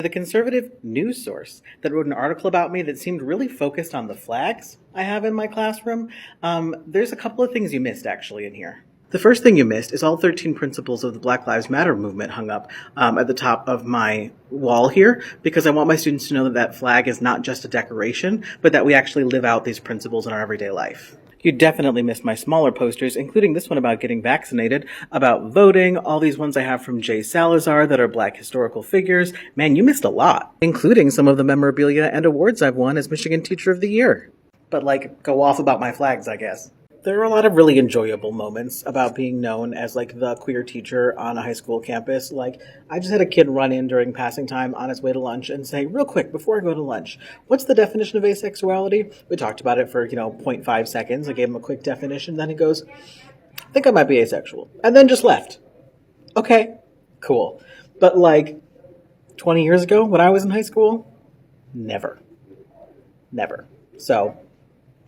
The conservative news source that wrote an article about me that seemed really focused on the flags I have in my classroom. There's a couple of things you missed actually in here. The first thing you missed is all 13 principles of the Black Lives Matter movement hung up at the top of my wall here, because I want my students to know that that flag is not just a decoration, but that we actually live out these principles in our everyday life. You definitely missed my smaller posters, including this one about getting vaccinated, about voting, all these ones I have from Jay Salazar that are Black historical figures. Man, you missed a lot, including some of the memorabilia and awards I've won as Michigan Teacher of the Year. But go off about my flags, I guess. There are a lot of really enjoyable moments about being known as the queer teacher on a high school campus. I just had a kid run in during passing time on his way to lunch and say, real quick, before I go to lunch, what's the definition of asexuality? We talked about it for, 0.5 seconds. I gave him a quick definition. Then he goes, I think I might be asexual. And then just left. Okay, cool. But 20 years ago when I was in high school, never. So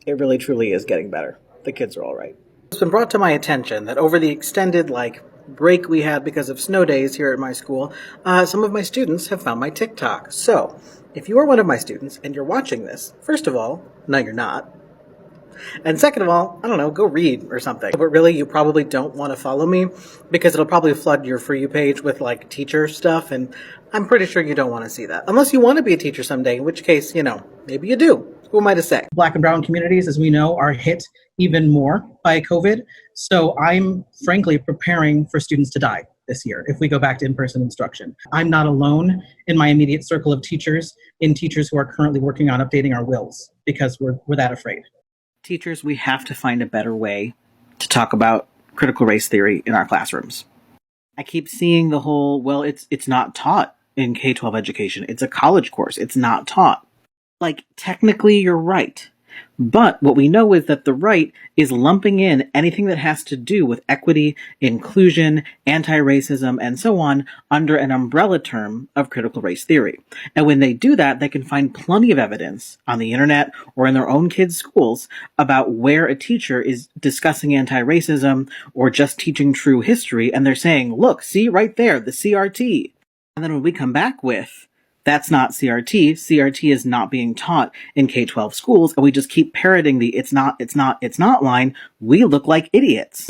it really truly is getting better. The kids are all right. It's been brought to my attention that over the extended break we had because of snow days here at my school, some of my students have found my TikTok. So if you are one of my students and you're watching this, first of all, no, you're not. And second of all, I don't know, go read or something. But really, you probably don't want to follow me because it'll probably flood your For You page with teacher stuff. And I'm pretty sure you don't want to see that. Unless you want to be a teacher someday, in which case, maybe you do. Who am I to say? Black and brown communities, as we know, are hit even more by COVID. So I'm frankly preparing for students to die this year if we go back to in-person instruction. I'm not alone in my immediate circle of teachers, who are currently working on updating our wills because we're that afraid. Teachers, we have to find a better way to talk about critical race theory in our classrooms. I keep seeing the whole, it's not taught in K-12 education. It's a college course. It's not taught. Technically, you're right. But what we know is that the right is lumping in anything that has to do with equity, inclusion, anti-racism, and so on under an umbrella term of critical race theory. And when they do that, they can find plenty of evidence on the internet or in their own kids' schools about where a teacher is discussing anti-racism or just teaching true history. And they're saying, look, see right there, the CRT. And then when we come back with, that's not CRT. CRT is not being taught in K-12 schools, and we just keep parroting the it's not line. We look like idiots.